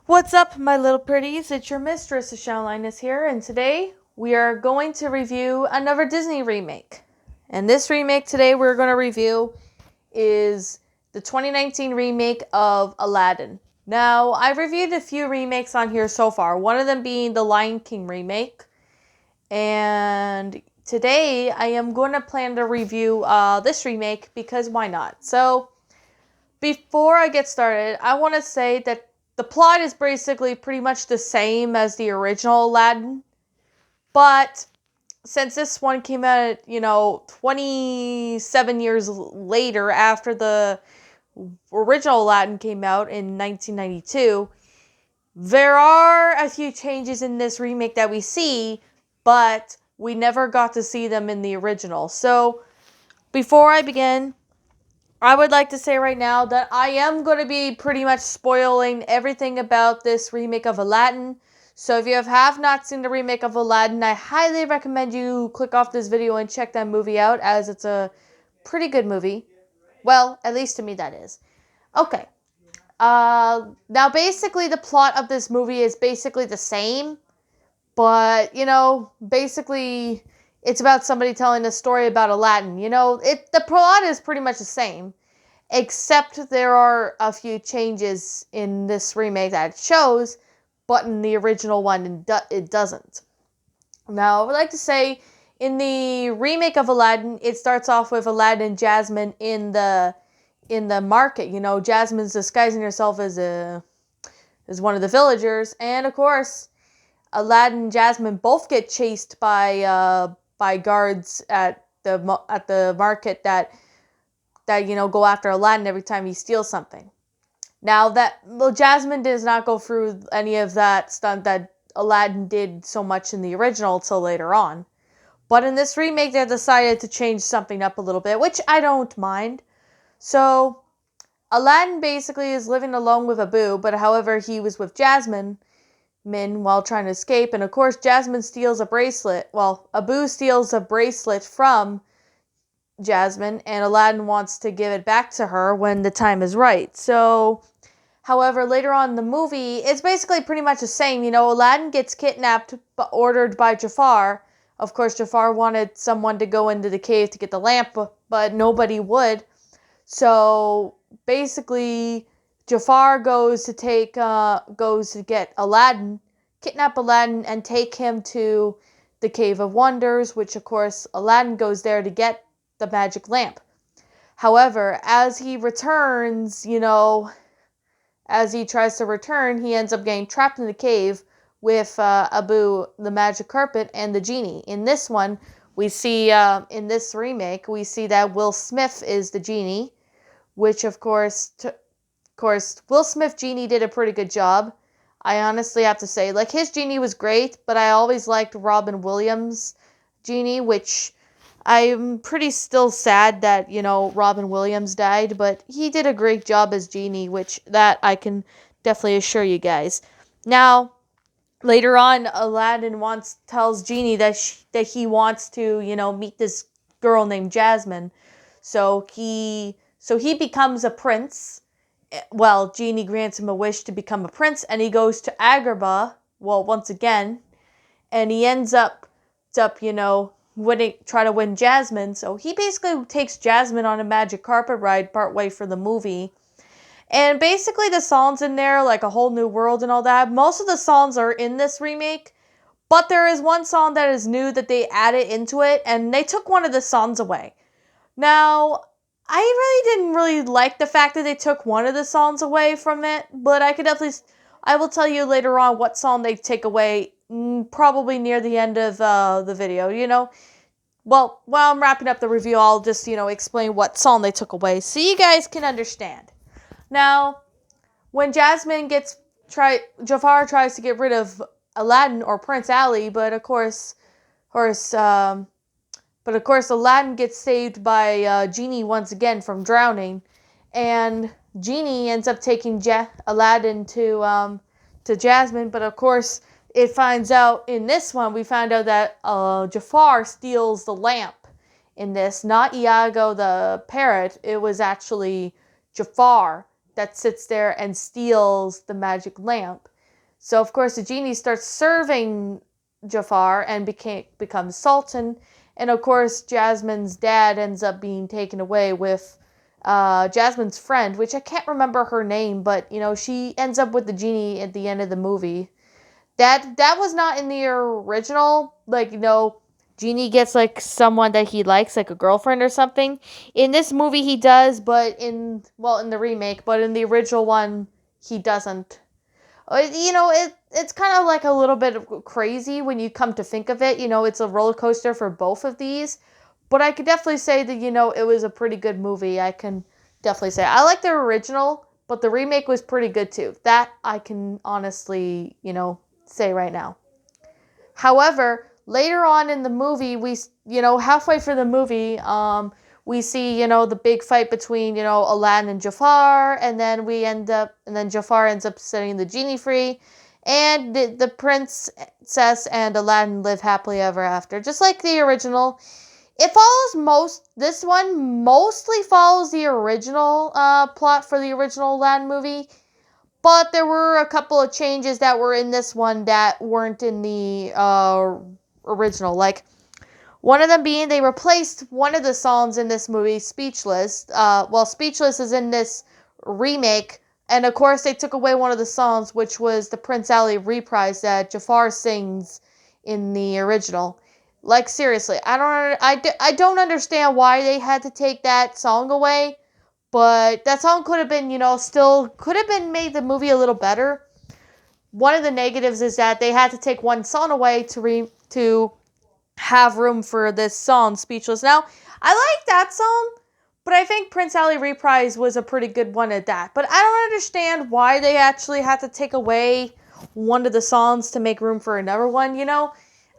What's up, my little pretties? It's your mistress, Lioness here, and today we are going to review another Disney remake. And this remake today we're going to review is the 2019 remake of Aladdin. Now, I've reviewed a few remakes on here so far, one of them being the Lion King remake. And today I am going to plan to review this remake because why not? So, before I get started, I want to say that the plot is basically pretty much the same as the original Aladdin, but since this one came out, 27 years later after the original Aladdin came out in 1992, there are a few changes in this remake that we see, but we never got to see them in the original. So, before I begin, I would like to say right now that I am going to be pretty much spoiling everything about this remake of Aladdin. So if you have not seen the remake of Aladdin, I highly recommend you click off this video and check that movie out, as it's a pretty good movie. Well, at least to me that is. Okay. Now basically the plot of this movie is basically the same. But, basically it's about somebody telling a story about Aladdin. The plot is pretty much the same, except there are a few changes in this remake that it shows, but in the original one it doesn't. Now, I would like to say, in the remake of Aladdin, it starts off with Aladdin and Jasmine in the market. Jasmine's disguising herself as one of the villagers, and of course, Aladdin and Jasmine both get chased by guards at the market that go after Aladdin every time he steals something. Now Jasmine does not go through any of that stunt that Aladdin did so much in the original till later on. But in this remake, they decided to change something up a little bit, which I don't mind. So Aladdin basically is living alone with Abu, but however, he was with Jasmine while trying to escape, and of course Jasmine steals a bracelet. Well, Abu steals a bracelet from Jasmine, and Aladdin wants to give it back to her when the time is right. So, however, later on in the movie, it's basically pretty much the same. Aladdin gets kidnapped, ordered by Jafar. Of course, Jafar wanted someone to go into the cave to get the lamp, but nobody would. So, basically, Jafar goes to get Aladdin, kidnap Aladdin, and take him to the Cave of Wonders, which of course Aladdin goes there to get the magic lamp. However, as he returns, as he tries to return, he ends up getting trapped in the cave with Abu, the magic carpet, and the genie. In this one, we see, in this remake, we see that Will Smith is the genie, which of course, Will Smith genie did a pretty good job. I honestly have to say, his genie was great, but I always liked Robin Williams' genie, which I'm pretty still sad that, Robin Williams died, but he did a great job as genie, which that I can definitely assure you guys. Now, later on, Aladdin tells Genie that he wants to, meet this girl named Jasmine. So he becomes a prince. Well, Genie grants him a wish to become a prince, and he goes to Agrabah, once again, and he ends up, try to win Jasmine. So he basically takes Jasmine on a magic carpet ride partway through the movie. And basically the songs in there, like A Whole New World and all that, most of the songs are in this remake, but there is one song that is new that they added into it, and they took one of the songs away. Now, I didn't like the fact that they took one of the songs away from it, but I will tell you later on what song they take away, probably near the end of the video, Well, while I'm wrapping up the review, I'll just, explain what song they took away so you guys can understand. Now, when Jafar tries to get rid of Aladdin or Prince Ali, but of course, Aladdin gets saved by Genie once again from drowning, and Genie ends up taking Aladdin to Jasmine. But of course, we find out that Jafar steals the lamp in this, not Iago the parrot. It was actually Jafar that sits there and steals the magic lamp. So, of course, the genie starts serving Jafar and becomes Sultan. And, of course, Jasmine's dad ends up being taken away with Jasmine's friend, which I can't remember her name, but, she ends up with the genie at the end of the movie. That was not in the original. Like, Genie gets like someone that he likes, like a girlfriend or something. In this movie he does, but in the remake, but in the original one he doesn't. It's kind of like a little bit crazy when you come to think of it. It's a roller coaster for both of these. But I could definitely say that, it was a pretty good movie. I can definitely say. I like the original, but the remake was pretty good too. That I can honestly, say right now. However, later on in the movie, halfway through the movie, we see, the big fight between, Aladdin and Jafar, and then Jafar ends up setting the genie free, and the princess and Aladdin live happily ever after, just like the original. This one mostly follows the original plot for the original Aladdin movie, but there were a couple of changes that were in this one that weren't in the original. Like, one of them being they replaced one of the songs in this movie, Speechless. Speechless is in this remake. And, of course, they took away one of the songs, which was the Prince Ali reprise that Jafar sings in the original. Like, seriously, I don't understand why they had to take that song away. But that song could have been, still could have been made the movie a little better. One of the negatives is that they had to take one song away to have room for this song, Speechless. Now, I like that song, but I think Prince Ali Reprise was a pretty good one at that. But I don't understand why they actually had to take away one of the songs to make room for another one,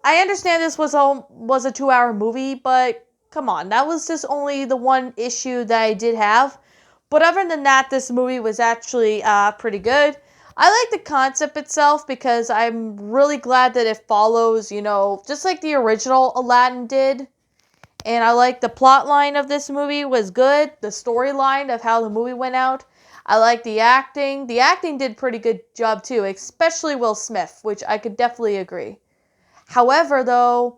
I understand this was a 2-hour movie, but come on, that was just only the one issue that I did have. But other than that, this movie was actually pretty good. I like the concept itself because I'm really glad that it follows, just like the original Aladdin did. And I like the plot line of this movie was good. The storyline of how the movie went out. I like the acting. The acting did pretty good job too, especially Will Smith, which I could definitely agree. However, though,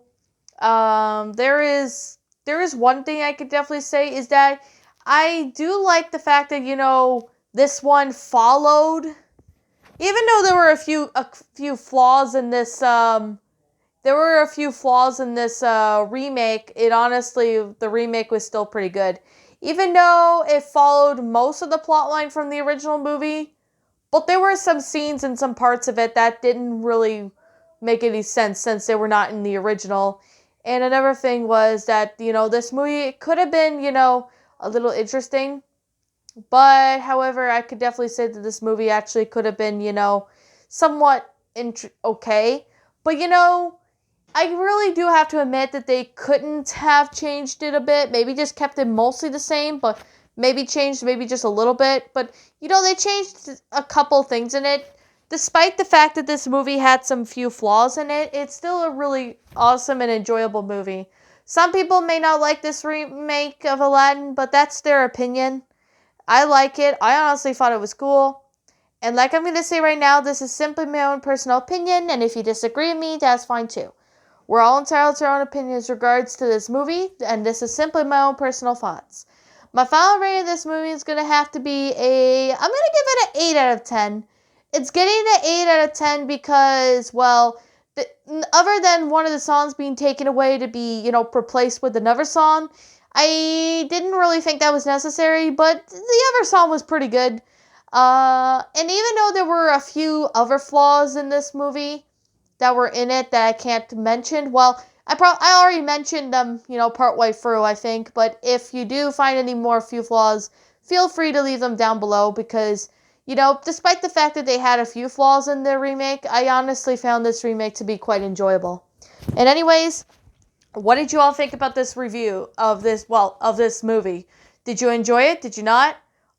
there is one thing I could definitely say is that I do like the fact that this one followed, even though there were a few flaws in this remake. The remake was still pretty good, even though it followed most of the plot line from the original movie. But there were some scenes and some parts of it that didn't really make any sense since they were not in the original. And another thing was that, this movie could have been, a little interesting. But, however, I could definitely say that this movie actually could have been, somewhat okay. But, I really do have to admit that they couldn't have changed it a bit. Maybe just kept it mostly the same, but maybe changed maybe just a little bit. But, they changed a couple things in it. Despite the fact that this movie had some few flaws in it, it's still a really awesome and enjoyable movie. Some people may not like this remake of Aladdin, but that's their opinion. I like it. I honestly thought it was cool. And like I'm going to say right now, this is simply my own personal opinion, and if you disagree with me, that's fine too. We're all entitled to our own opinions regards to this movie, and this is simply my own personal thoughts. My final rating of this movie is going to have to be I'm going to give it an 8 out of 10. It's getting an 8 out of 10 because, other than one of the songs being taken away to be, replaced with another song, I didn't really think that was necessary, but the other song was pretty good. And even though there were a few other flaws in this movie that were in it that I can't mention, I already mentioned them, partway through, I think, but if you do find any more few flaws, feel free to leave them down below because, despite the fact that they had a few flaws in the remake, I honestly found this remake to be quite enjoyable. And anyways, what did you all think about this review of this movie? Did you enjoy it? Did you not?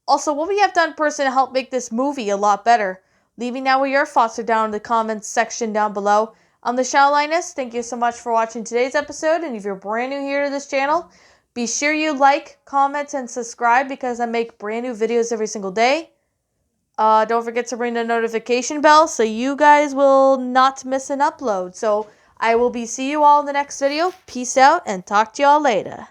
Also, what would you have done personally to help make this movie a lot better? Leave me now what your thoughts are down in the comments section down below. I'm the Lioness. Thank you so much for watching today's episode, and if you're brand new here to this channel, be sure you like, comment, and subscribe because I make brand new videos every single day. Don't forget to ring the notification bell so you guys will not miss an upload. So I will see you all in the next video. Peace out and talk to y'all later.